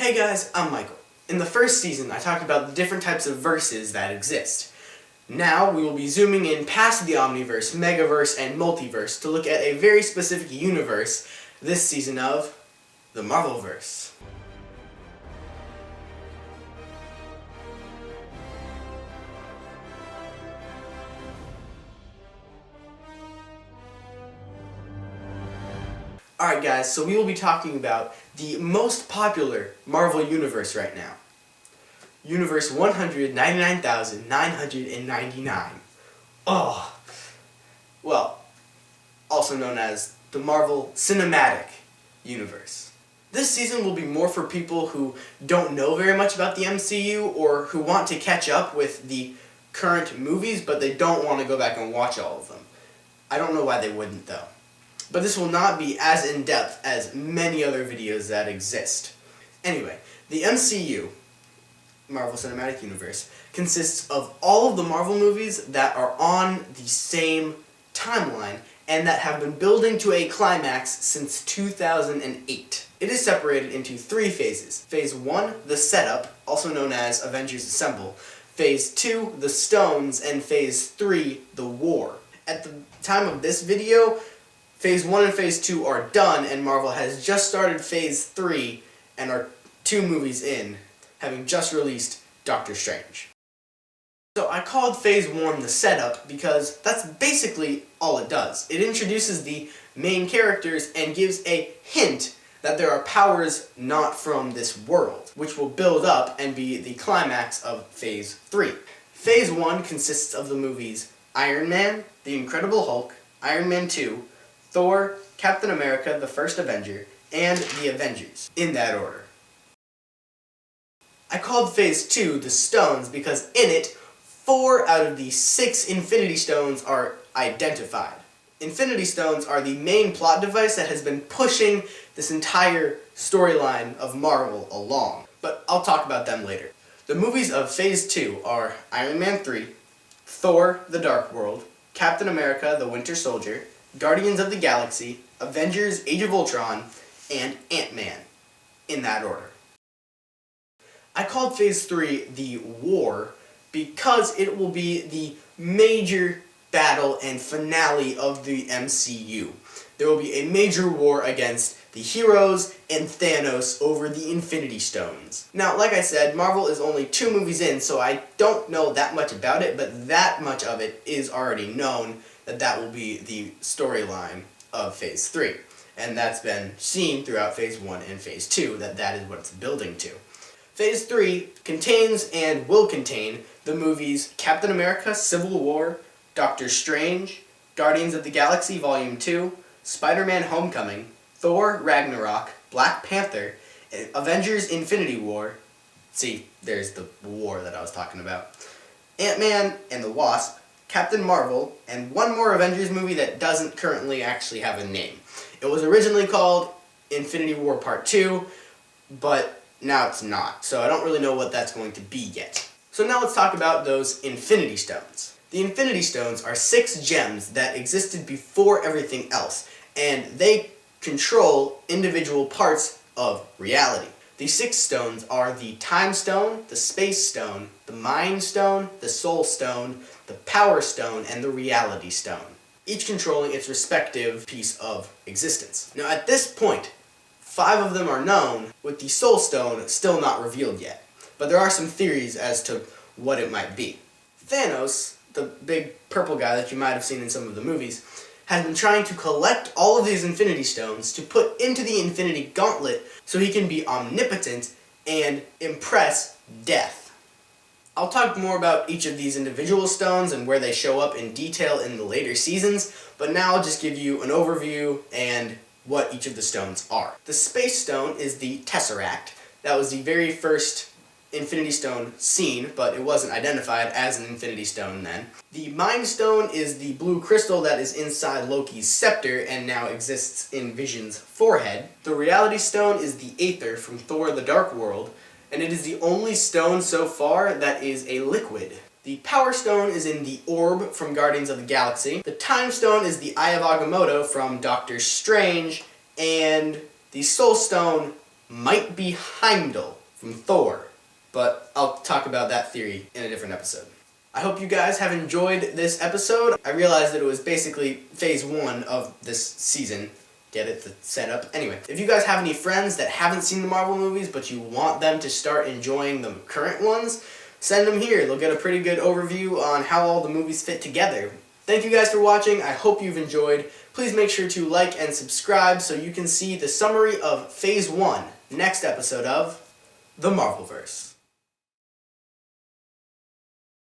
Hey guys, I'm Michael. In the first season, I talked about the different types of verses that exist. Now, we will be zooming in past the Omniverse, Megaverse, and Multiverse to look at a very specific universe this season of the Marvelverse. Alright guys, so we will be talking about the most popular Marvel universe right now. Universe 199,999. Oh! Well, also known as the Marvel Cinematic Universe. This season will be more for people who don't know very much about the MCU or who want to catch up with the current movies but they don't want to go back and watch all of them. I don't know why they wouldn't though. But this will not be as in-depth as many other videos that exist. Anyway, the MCU, Marvel Cinematic Universe, consists of all of the Marvel movies that are on the same timeline and that have been building to a climax since 2008. It is separated into three phases. Phase 1, the setup, also known as Avengers Assemble. Phase 2, the stones, and Phase 3, the war. At the time of this video, Phase 1 and Phase 2 are done, and Marvel has just started Phase 3 and are 2 movies in, having just released Doctor Strange. So I called Phase 1 the setup because that's basically all it does. It introduces the main characters and gives a hint that there are powers not from this world, which will build up and be the climax of Phase 3. Phase 1 consists of the movies Iron Man, The Incredible Hulk, Iron Man 2, Thor, Captain America, the First Avenger, and the Avengers, in that order. I called Phase 2 the Stones because in it, 4 out of the 6 Infinity Stones are identified. Infinity Stones are the main plot device that has been pushing this entire storyline of Marvel along, but I'll talk about them later. The movies of Phase 2 are Iron Man 3, Thor, The Dark World, Captain America, The Winter Soldier, Guardians of the Galaxy, Avengers Age of Ultron, and Ant-Man, in that order. I called Phase 3 the War because it will be the major battle and finale of the MCU. There will be a major war against the heroes and Thanos over the Infinity Stones. Now, like I said, Marvel is only 2 movies in, so I don't know that much about it, but that much of it is already known, that will be the storyline of Phase 3. And that's been seen throughout Phase 1 and Phase 2, that is what it's building to. Phase 3 contains and will contain the movies Captain America Civil War, Doctor Strange, Guardians of the Galaxy Volume 2, Spider-Man Homecoming, Thor Ragnarok, Black Panther, Avengers Infinity War, see, there's the war that I was talking about, Ant-Man and the Wasp, Captain Marvel, and one more Avengers movie that doesn't currently actually have a name. It was originally called Infinity War Part 2, but now it's not, so I don't really know what that's going to be yet. So now let's talk about those Infinity Stones. The Infinity Stones are 6 gems that existed before everything else, and they control individual parts of reality. The 6 stones are the Time Stone, the Space Stone, the Mind Stone, the Soul Stone, the Power Stone, and the Reality Stone, each controlling its respective piece of existence. Now at this point, 5 of them are known, with the Soul Stone still not revealed yet, but there are some theories as to what it might be. Thanos, the big purple guy that you might have seen in some of the movies, has been trying to collect all of these Infinity Stones to put into the Infinity Gauntlet so he can be omnipotent and impress death. I'll talk more about each of these individual stones and where they show up in detail in the later seasons, but now I'll just give you an overview and what each of the stones are. The Space Stone is the Tesseract. That was the very first Infinity Stone seen, but it wasn't identified as an Infinity Stone then. The Mind Stone is the blue crystal that is inside Loki's scepter and now exists in Vision's forehead. The Reality Stone is the Aether from Thor the Dark World, and it is the only stone so far that is a liquid. The Power Stone is in the Orb from Guardians of the Galaxy. The Time Stone is the Eye of Agamotto from Doctor Strange, and the Soul Stone might be Heimdall from Thor, but I'll talk about that theory in a different episode. I hope you guys have enjoyed this episode. I realized that it was basically phase 1 of this season. Get it? The setup. Anyway, if you guys have any friends that haven't seen the Marvel movies but you want them to start enjoying the current ones, send them here. They'll get a pretty good overview on how all the movies fit together. Thank you guys for watching. I hope you've enjoyed. Please make sure to like and subscribe so you can see the summary of phase 1, next episode of The Marvelverse.